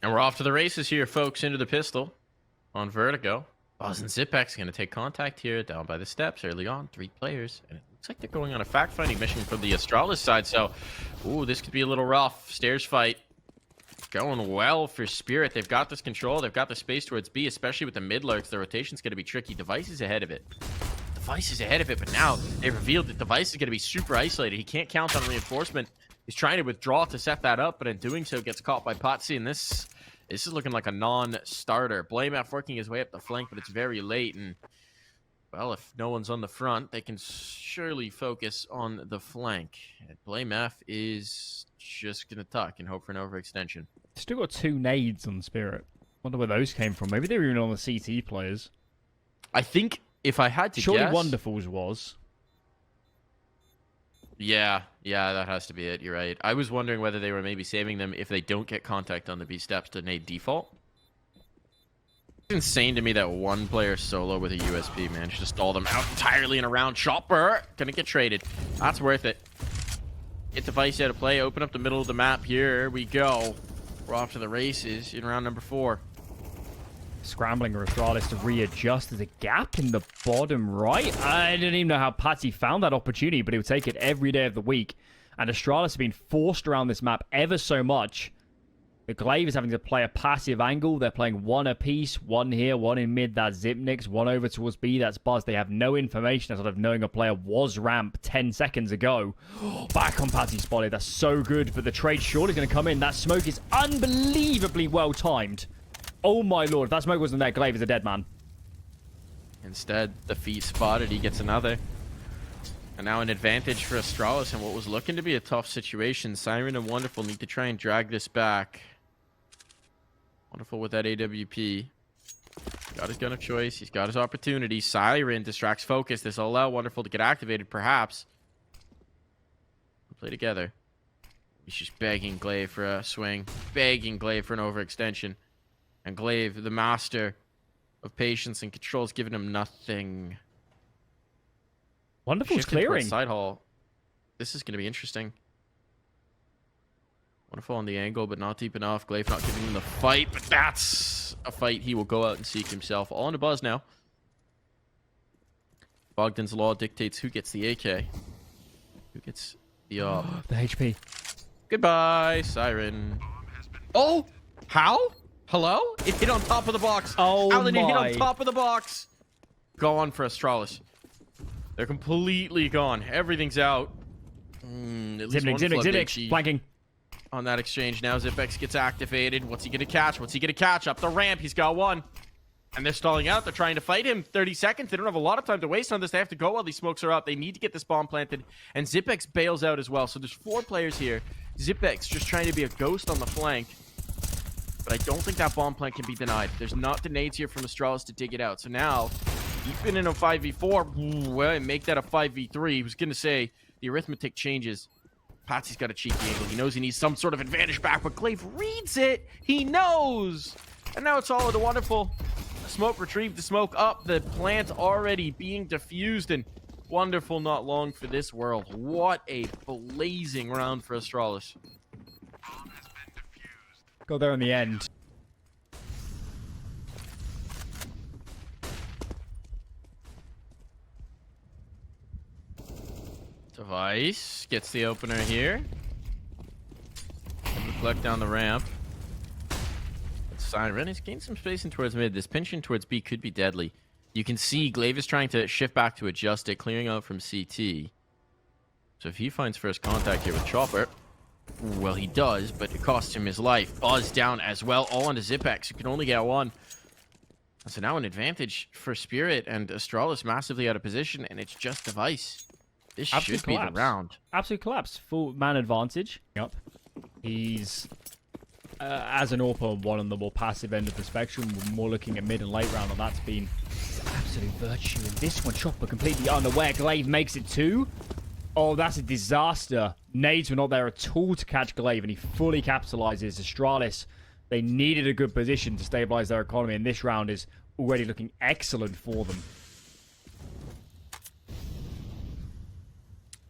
And we're off to the races here, folks, into the pistol on Vertigo. Buzz and Zipex going to take contact here down by the steps early on. 3 players. And it looks like they're going on a fact-finding mission from the Astralis side. So, ooh, this could be a little rough. Stairs fight. Going well for Spirit. They've got this control. They've got the space towards B, especially with the mid lurks. The rotation's going to be tricky. Device is ahead of it. Device is ahead of it, but now they revealed that Device is going to be super isolated. He can't count on reinforcement. He's trying to withdraw to set that up, but in doing so gets caught by Potsy, and this is looking like a non-starter. BlameF working his way up the flank, but it's very late, and well, if no one's on the front, they can surely focus on the flank. And BlameF is just going to tuck and hope for an overextension. Still got 2 nades on Spirit. Wonder where those came from. Maybe they were even on the CT players. I think if I had to Surely guess... Wonderfuls was. Yeah, that has to be it. You're right. I was wondering whether they were maybe saving them if they don't get contact on the B steps to nade default. It's insane to me that one player solo with a USP managed to stall them out entirely in a round. Chopper gonna get traded. That's worth it. Get Device out of play. Open up the middle of the map. Here we go. We're off to the races in round number 4. Scrambling Astralis to readjust. There's a gap in the bottom right. I didn't even know how Patsy found that opportunity, but he would take it every day of the week. And Astralis have been forced around this map ever so much. The Glaive is having to play a passive angle. They're playing 1 apiece. 1 here, 1 in mid. That's Zipnix. 1 over towards B. That's Buzz. They have no information outside of knowing a player was ramp 10 seconds ago. Back on Patsy spotted. That's so good. But the trade surely going to come in. That smoke is unbelievably well timed. Oh my lord, if that smoke wasn't there, Glaive is a dead man. Instead, the feet spotted, he gets another. And now an advantage for Astralis in what was looking to be a tough situation. Siren and Wonderful need to try and drag this back. Wonderful with that AWP. Got his gun of choice, he's got his opportunity. Siren distracts focus. This will allow Wonderful to get activated, perhaps. We'll play together. He's just begging Glaive for a swing. Begging Glaive for an overextension. And Glaive, the master of patience and control, is giving him nothing. Wonderful's clearing. Side hall. This is going to be interesting. Wonderful on the angle, but not deep enough. Glaive not giving him the fight, but that's a fight he will go out and seek himself. All on a Buzz now. Bogdan's law dictates who gets the AK. Who gets the the HP. Goodbye, Siren. Oh! How? Hello? It hit on top of the box. Oh Alan, my. it hit on top of the box. Gone for Astralis. They're completely gone. Everything's out. Zipnix, flanking. On that exchange now, Zipex gets activated. What's he going to catch? What's he going to catch? Up the ramp. He's got 1. And they're stalling out. They're trying to fight him. 30 seconds. They don't have a lot of time to waste on this. They have to go while these smokes are up. They need to get this bomb planted. And Zipex bails out as well. So there's 4 players here. Zipex just trying to be a ghost on the flank. But I don't think that bomb plant can be denied. There's not the nades here from Astralis to dig it out. So now, even in a 5v4, well, make that a 5v3. He was going to say the arithmetic changes. Patsy's got a cheeky angle. He knows he needs some sort of advantage back, but Glaive reads it. He knows. And now it's all of the Wonderful. Smoke retrieved the smoke up. The plant already being diffused, and Wonderful not long for this world. What a blazing round for Astralis. Got there in the end. Device gets the opener here. Reflect down the ramp. Siren is gaining some space in towards mid. This pinch in towards B could be deadly. You can see Glaive is trying to shift back to adjust it, clearing out from CT. So if he finds first contact here with Chopper, well, he does, but it costs him his life. Buzz down as well, all onto Zipex, who can only get 1. So now an advantage for Spirit, and Astralis massively out of position, and it's just Device. This Absolute should be the round. Absolute collapse. Full man advantage. Yep. He's, as an AWP, one on the more passive end of the spectrum. We're more looking at mid and late round, and that's been absolute virtue. And this one, Chopper completely unaware. Glaive makes it 2. Oh, that's a disaster. Nades were not there at all to catch Glaive, and he fully capitalizes. Astralis, they needed a good position to stabilize their economy, and this round is already looking excellent for them.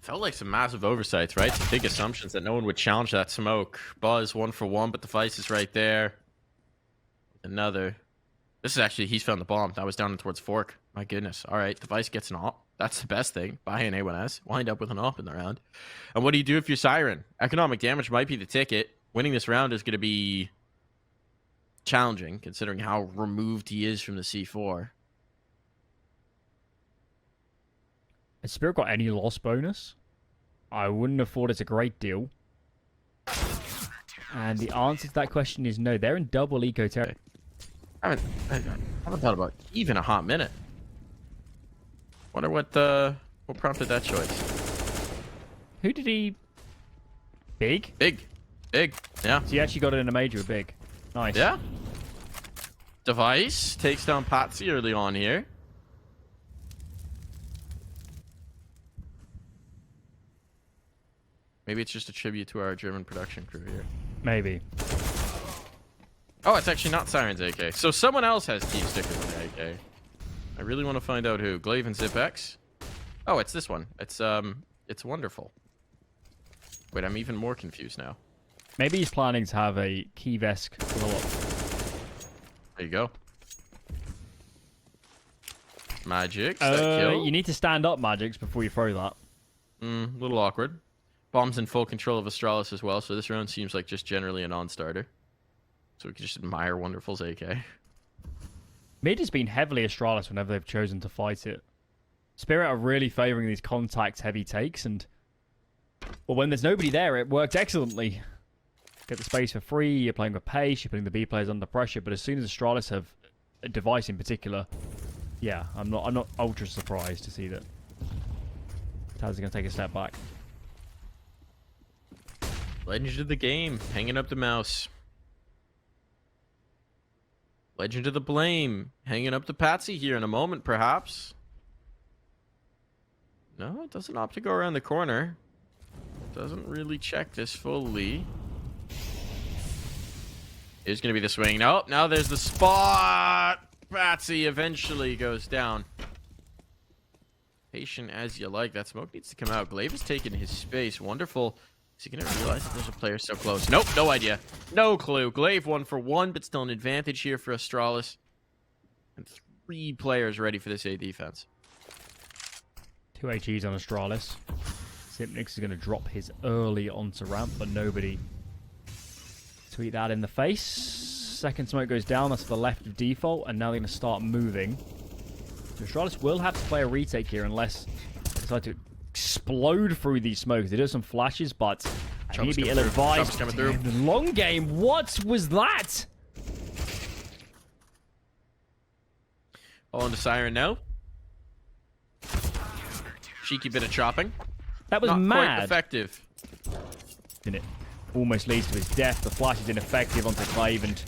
Felt like some massive oversights, right? Some big assumptions that no one would challenge that smoke. Buzz 1 for 1, but Device is right there. another. This is actually, he's found the bomb. That was down towards Fork. My goodness. All right, device gets an op. That's the best thing. Buy an A1S. Wind up with an op in the round. And what do you do if you're Siren? Economic damage might be the ticket. Winning this round is going to be challenging, considering how removed he is from the C4. Has Spirit got any loss bonus? I wouldn't have thought it's a great deal. And the answer to that question is no. They're in double eco territory. I haven't thought about even a hot minute. Wonder what prompted that choice. Who did he... Big? Big. Yeah. So he actually got it in a major with Big. Nice. Yeah. Device takes down Patsy early on here. Maybe it's just a tribute to our German production crew here. Maybe. Oh, it's actually not Siren's AK. So someone else has team stickers on the AK. I really want to find out who. Glaive and ZipX. Oh, it's this one. It's wonderful. Wait, I'm even more confused now. Maybe he's planning to have a Kiev-esque blow-up. There you go. Magic. Kill. You need to stand up, Magics, before you throw that. A little awkward. Bomb's in full control of Astralis as well, so this round seems like just generally a non-starter. So we can just admire Wonderful's AK. Mid has been heavily Astralis whenever they've chosen to fight it. Spirit are really favouring these contact-heavy takes, and... well, when there's nobody there, it works excellently. Get the space for free, you're playing with pace, you're putting the B players under pressure, but as soon as Astralis have a device in particular, yeah, I'm not ultra surprised to see that Taz going to take a step back. Legend of the game, hanging up the mouse. Legend of the blame, hanging up the Patsy here in a moment, perhaps. No, it doesn't opt to go around the corner. Doesn't really check this fully. Here's going to be the swing. Nope, now there's the spot. Patsy eventually goes down. Patient as you like. That smoke needs to come out. Glaive has taken his space. Wonderful. Is he going to realize that there's a player so close? Nope, no idea. No clue. Glaive 1 for 1, but still an advantage here for Astralis. And 3 players ready for this A defense. 2 HEs on Astralis. Simpnix is going to drop his early onto ramp, but nobody tweet that in the face. Second smoke goes down. That's to the left of default, and now they're going to start moving. So Astralis will have to play a retake here unless they decide to explode through these smokes. They do some flashes, but I need to be ill-advised. The long game. What was that? All into Siren now. Cheeky bit of chopping. That was not mad. Quite effective. And it almost leads to his death. The flash is ineffective onto Glaive, and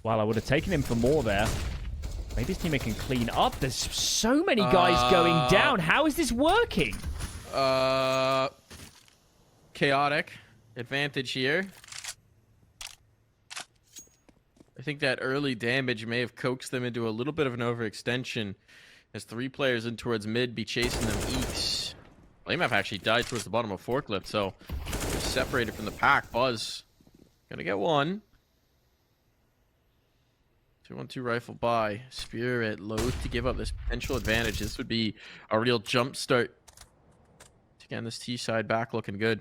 well, I would have taken him for more there. Maybe his teammate can clean up. There's so many guys going down. How is this working? Chaotic advantage here. I think that early damage may have coaxed them into a little bit of an overextension as 3 players in towards mid be chasing them east. Lamaf actually died towards the bottom of Forklift, so they're separated from the pack. Buzz gonna get 1. 2-1-2 rifle by Spirit, loath to give up this potential advantage. This would be a real jump start. Again, this T side back looking good.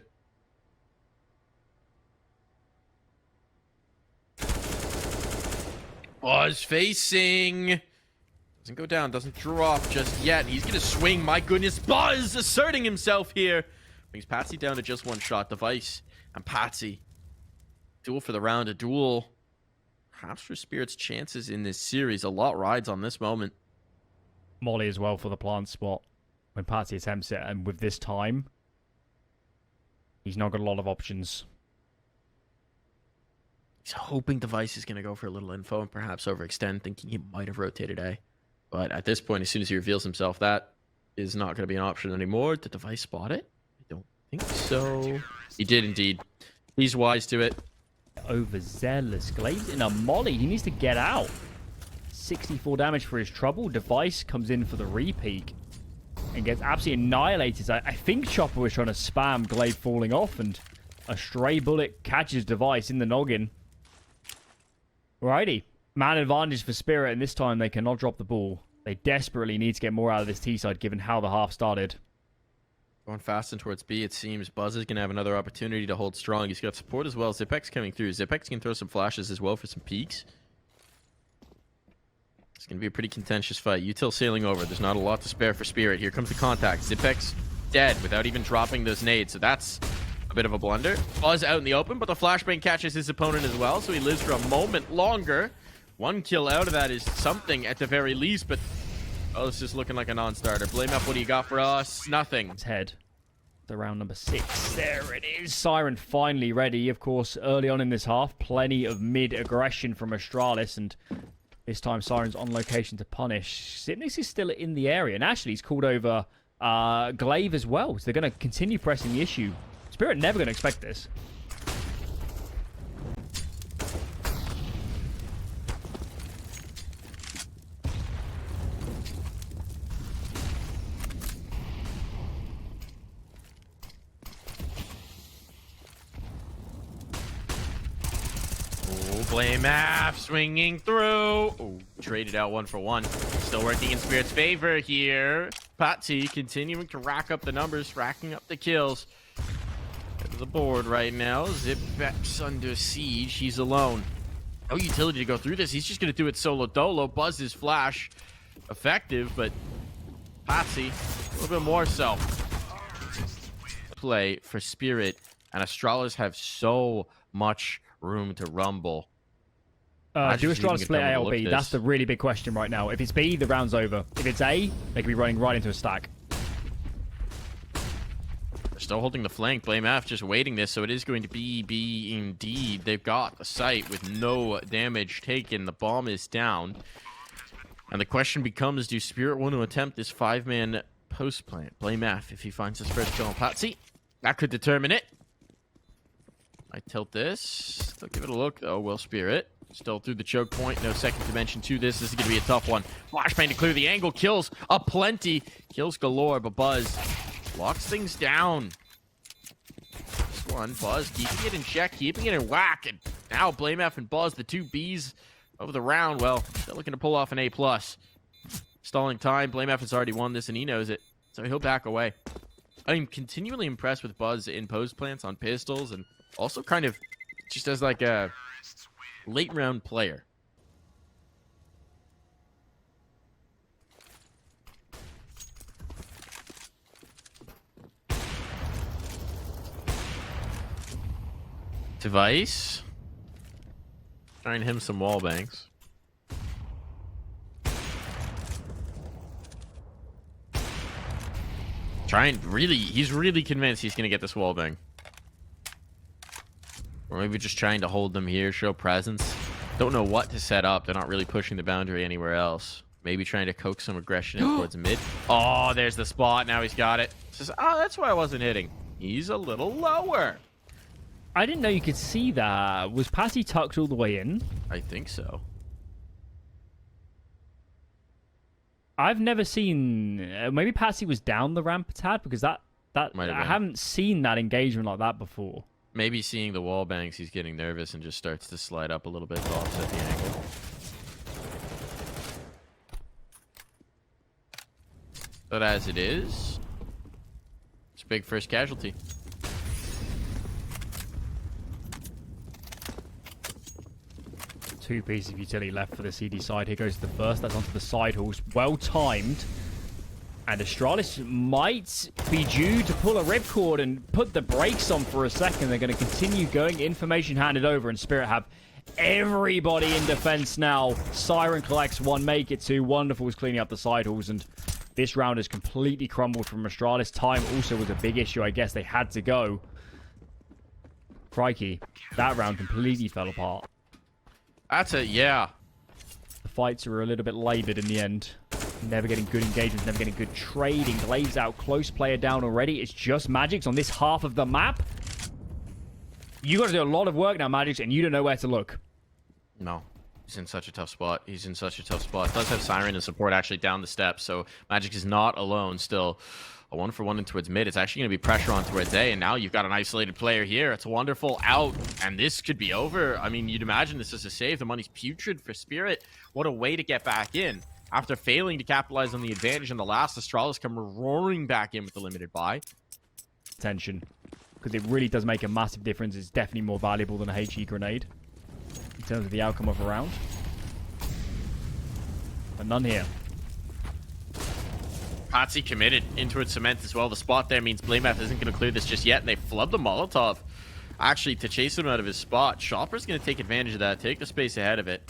Buzz facing. Doesn't go down, doesn't drop just yet. He's gonna swing. My goodness, Buzz asserting himself here. Brings Patsy down to just 1 shot. Device and Patsy. Duel for the round, a duel. Perhaps for Spirit's chances in this series. A lot rides on this moment. Molly as well for the plant spot when Patsy attempts it, and with this time, he's not got a lot of options. He's hoping Device is going to go for a little info and perhaps overextend, thinking he might have rotated A. But at this point, as soon as he reveals himself, that is not going to be an option anymore. Did Device spot it? I don't think so. He did indeed. He's wise to it. Overzealous. Glaive's in a molly. He needs to get out. 64 damage for his trouble. Device comes in for the repeak and gets absolutely annihilated. I think Chopper was trying to spam Glaive falling off, and a stray bullet catches Device in the noggin. Righty. Man advantage for Spirit, and this time they cannot drop the ball. They desperately need to get more out of this T side, given how the half started. Going fast and towards B, it seems. Buzz is going to have another opportunity to hold strong. He's got support as well. Zipex coming through. Zipex can throw some flashes as well for some peeks. It's going to be a pretty contentious fight. Util sailing over. There's not a lot to spare for Spirit. Here comes the contact. Zipex dead without even dropping those nades. So that's a bit of a blunder. Buzz out in the open, but the flashbang catches his opponent as well. So he lives for a moment longer. One kill out of that is something at the very least, but oh, this is looking like a non-starter. Blame up, what do you got for us? Nothing. His head. The round number 6. There it is. Siren finally ready. Of course, early on in this half, plenty of mid-aggression from Astralis, and this time Siren's on location to punish. Xyp9x is still in the area, and actually he's called over Glaive as well, so they're going to continue pressing the issue. Spirit never going to expect this. Blame F swinging through. Oh, traded out 1 for 1. Still working in Spirit's favor here. Patsy continuing to rack up the numbers, racking up the kills. Head to the board right now. Zipex under siege. He's alone. No utility to go through this. He's just going to do it solo dolo. Buzz's flash effective, but Patsy a little bit more so. Play for Spirit, and Astralis have so much room to rumble. Do Astralis split A or B? That's the really big question right now. If it's B, the round's over. If it's A, they could be running right into a stack. They're still holding the flank. Blame F just waiting this, so it is going to be B indeed. They've got the site with no damage taken. The bomb is down. And the question becomes, do Spirit want to attempt this 5-man post plant? Blame F if he finds the spread kill on Patsy. That could determine it. I tilt this. Still give it a look, though. Will Spirit. Still through the choke point. No second dimension to this. This is going to be a tough one. Flashbang to clear the angle. Kills aplenty. Kills galore, but Buzz locks things down. This one, Buzz keeping it in check, keeping it in whack. And now Blame F and Buzz, the 2 Bs of the round. Well, they're looking to pull off an A+. Stalling time. Blame F has already won this, and he knows it. So he'll back away. I'm continually impressed with Buzz in post plants on pistols, and also kind of just as like a late round player. Device. Trying him some wall bangs. He's really convinced he's gonna get this wall bang. Or maybe just trying to hold them here, show presence. Don't know what to set up. They're not really pushing the boundary anywhere else. Maybe trying to coax some aggression in towards mid. Oh, there's the spot. Now he's got it. Says, oh, that's why I wasn't hitting. He's a little lower. I didn't know you could see that. Was Patty tucked all the way in? I think so. I've never seen... maybe Patty was down the ramp a tad, because that I haven't seen that engagement like that before. Maybe seeing the wall bangs, he's getting nervous and just starts to slide up a little bit to offset the angle. But as it is, it's a big first casualty. Two pieces of utility left for the CD side. Here goes the first. That's onto the side halls. Well timed. And Astralis might be due to pull a ripcord and put the brakes on for a second. They're going to continue going. Information handed over, and Spirit have everybody in defense now. Siren collects 1, make it 2. Wonderful is cleaning up the side halls, and this round has completely crumbled from Astralis. Time also was a big issue. I guess they had to go. Crikey. That round completely fell apart. That's it, yeah. The fights were a little bit labored in the end. Never getting good engagements, never getting good trading. Glaive's out close, player down already. It's just Magix on this half of the map. You got to do a lot of work now, Magix, and you don't know where to look. No. He's in such a tough spot. He's in such a tough spot. Does have Siren and support actually down the steps, so Magix is not alone still. A 1-for-1 in towards mid. It's actually going to be pressure on towards A, and now you've got an isolated player here. It's wonderful out, and this could be over. I mean, you'd imagine this is a save. The money's putrid for Spirit. What a way to get back in. After failing to capitalize on the advantage in the last, Astralis come roaring back in with the limited buy. Attention, because it really does make a massive difference. It's definitely more valuable than a HE grenade in terms of the outcome of a round. But none here. Patsy committed into its cement as well. The spot there means Blameth isn't going to clear this just yet, and they flub the Molotov actually to chase him out of his spot. Chopper's going to take advantage of that, take the space ahead of it.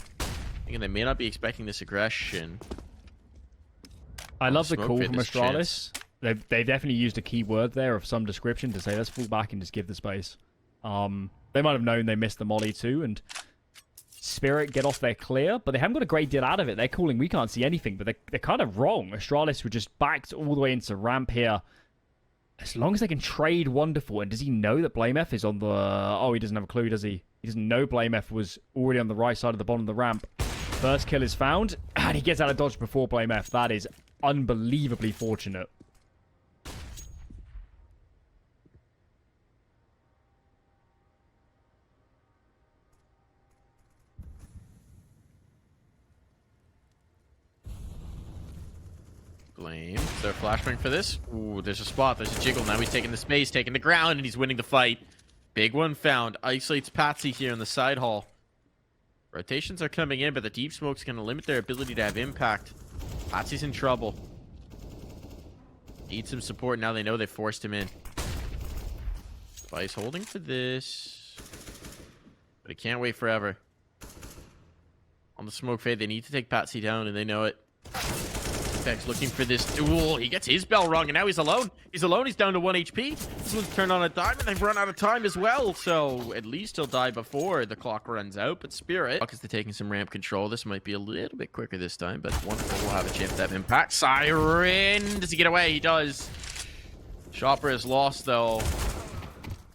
Again, they may not be expecting this aggression. I love the call from Astralis. They've definitely used a key word there of some description to say, let's fall back and just give the space. They might have known they missed the molly too, and Spirit get off their clear, but they haven't got a great deal out of it. They're calling, we can't see anything, but they're kind of wrong. Astralis were just backed all the way into ramp here. As long as they can trade, wonderful. And does he know that Blameth is on the... Oh, he doesn't have a clue, does he? He doesn't know Blameth was already on the right side of the bottom of the ramp. First kill is found, and he gets out of dodge before Blameth. That is unbelievably fortunate. Blame. Is there a flashbang for this? Ooh, there's a spot. There's a jiggle. Now he's taking the space, taking the ground, and he's winning the fight. Big one found. Isolates Patsy here in the side hall. Rotations are coming in, but the deep smoke's going to limit their ability to have impact. Patsy's in trouble. Needs some support. Now they know they forced him in. Vice holding for this. But he can't wait forever. On the smoke fade, they need to take Patsy down, and they know it. Looking for this duel. He gets his bell rung, and now he's alone. He's alone. He's down to 1 HP. This one's turned on a dime, and they've run out of time as well. So at least he'll die before the clock runs out. But Spirit, because they're taking some ramp control, this might be a little bit quicker this time. But wonderful. We'll have a chance to have impact. Siren. Does he get away? He does. Chopper is lost, though.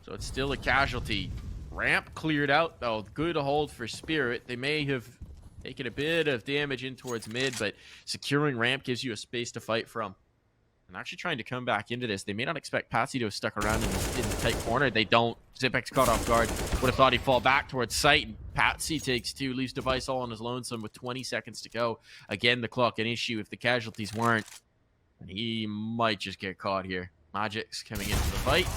So it's still a casualty. Ramp cleared out, though. Good hold for Spirit. They may have taking a bit of damage in towards mid, but securing ramp gives you a space to fight from. And actually trying to come back into this. They may not expect Patsy to have stuck around in the tight corner. They don't. Zipek's caught off guard. Would have thought he'd fall back towards sight. And Patsy takes 2, leaves Device all on his lonesome with 20 seconds to go. Again, the clock an issue if the casualties weren't. And he might just get caught here. Magic's coming in for the fight.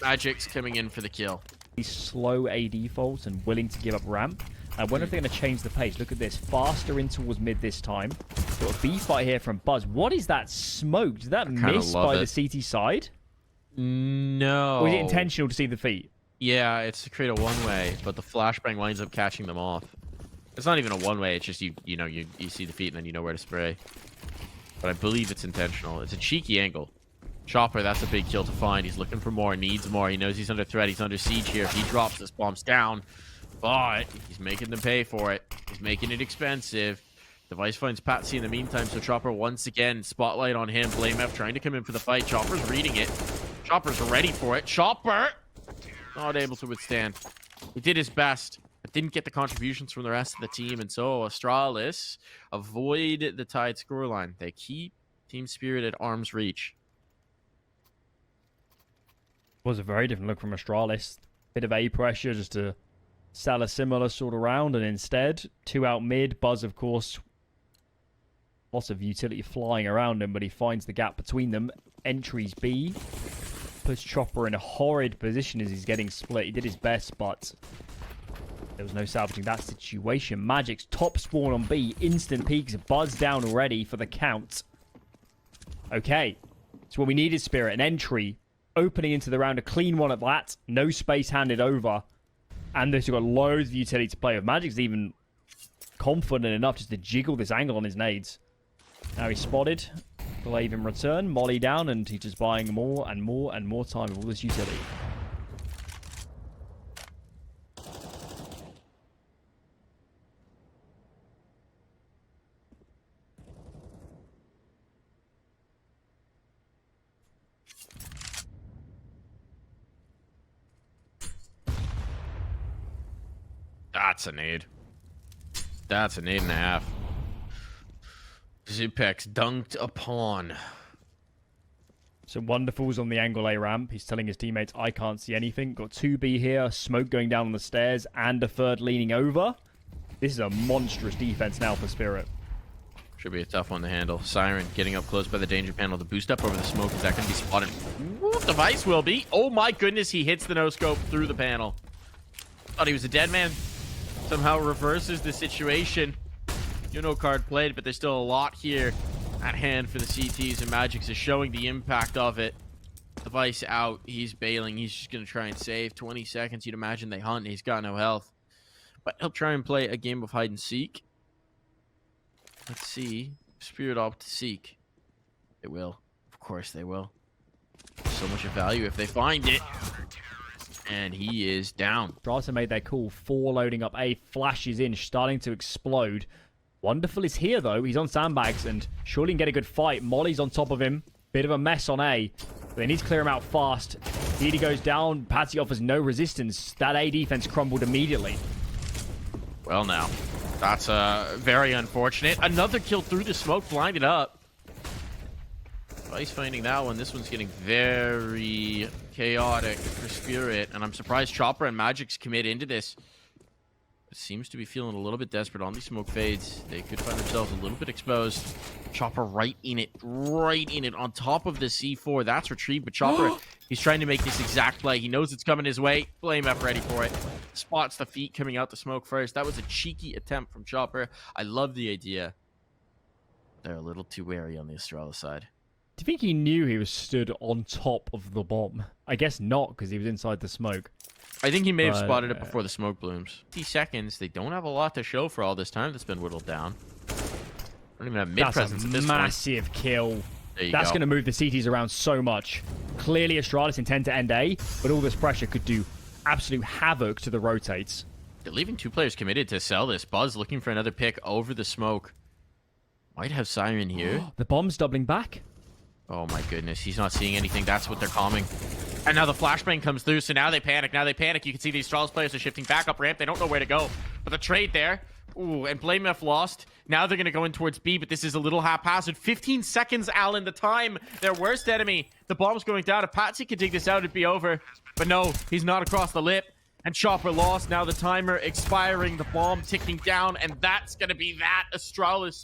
Magic's coming in for the kill. He's slow AD faults and willing to give up ramp. I wonder if they're going to change the pace. Look at this. Faster in towards mid this time. Got a B fight here from Buzz. What is that smoke? Did that miss by the CT side? No. Or is it intentional to see the feet? Yeah, it's to create a one-way, but the flashbang winds up catching them off. It's not even a one-way. It's just you see the feet and then you know where to spray. But I believe it's intentional. It's a cheeky angle. Chopper, that's a big kill to find. He's looking for more, needs more. He knows he's under threat. He's under siege here. If he drops this, bomb's down. But he's making them pay for it. He's making it expensive. Device finds Patsy in the meantime, so Chopper once again, spotlight on him. Blameth trying to come in for the fight. Chopper's reading it. Chopper's ready for it. Chopper! Not able to withstand. He did his best, but didn't get the contributions from the rest of the team. And so Astralis avoid the tied scoreline. They keep Team Spirit at arm's reach. Was a very different look from Astralis. Bit of A pressure just to sell a similar sort of round, and instead 2 out mid. Buzz, of course, lots of utility flying around him, but he finds the gap between them. Entries B puts Chopper in a horrid position as he's getting split. He did his best, but there was no salvaging that situation. Magic's top spawn on B, instant peaks. Buzz down already for the count. Okay, so what we need is Spirit, an entry opening into the round, a clean one at that, no space handed over. And they've got loads of utility to play with. Magic's even confident enough just to jiggle this angle on his nades. Now he's spotted. Glaive in return. Molly down, and he's just buying more and more and more time with all this utility. That's a nade. That's a nade and a half. Zipex dunked upon. So Wonderful's on the angle A ramp. He's telling his teammates, I can't see anything. Got 2B here, smoke going down on the stairs, and a third leaning over. This is a monstrous defense now for Spirit. Should be a tough one to handle. Siren getting up close by the danger panel. The boost up over the smoke. Is that going to be spotted? Ooh, device will be. Oh my goodness, he hits the no-scope through the panel. Thought he was a dead man. Somehow reverses the situation. Card played, but there's still a lot here at hand for the CTs, and Magix is showing the impact of it. Device out. He's bailing. He's just going to try and save. 20 seconds. You'd imagine they hunt. He's got no health. But he'll try and play a game of hide and seek. Let's see. Spirit opt to seek. They will. Of course they will. So much of value if they find it. And he is down. Astralis made their call. 4 loading up A. Flashes in, starting to explode. Wonderful is here, though. He's on sandbags, and surely can get a good fight. Molly's on top of him. Bit of a mess on A. But they need to clear him out fast. Didi goes down. Patsy offers no resistance. That A defense crumbled immediately. Well, now. That's very unfortunate. Another kill through the smoke, blinded up. Vice finding that one. This one's getting very chaotic for Spirit. And I'm surprised Chopper and Magix commit into this. Seems to be feeling a little bit desperate on these smoke fades. They could find themselves a little bit exposed. Chopper right in it on top of the C4. That's retrieved, but Chopper, he's trying to make this exact play. He knows it's coming his way. Blame F ready for it. Spots the feet coming out the smoke first. That was a cheeky attempt from Chopper. I love the idea. They're a little too wary on the Astralis side. Do you think he knew he was stood on top of the bomb? I guess not, because he was inside the smoke. I think he may have spotted it before the smoke blooms. 50 seconds. They don't have a lot to show for all this time that's been whittled down. Don't even have mid-presence at this point. Massive kill. That's going to move the CTs around so much. Clearly, Astralis intend to end A, but all this pressure could do absolute havoc to the rotates. They're leaving 2 players committed to sell this. Buzz looking for another pick over the smoke. Might have Siren here. The bomb's doubling back. Oh my goodness, he's not seeing anything. That's what they're calming. And now the flashbang comes through, so now they panic. You can see these Astralis players are shifting back up ramp. They don't know where to go. But the trade there. Ooh, and Blame F lost. Now they're going to go in towards B, but this is a little haphazard. 15 seconds, Alan, the time. Their worst enemy. The bomb's going down. If Patsy could dig this out, it'd be over. But no, he's not across the lip. And Chopper lost. Now the timer expiring. The bomb ticking down. And that's going to be that. Astralis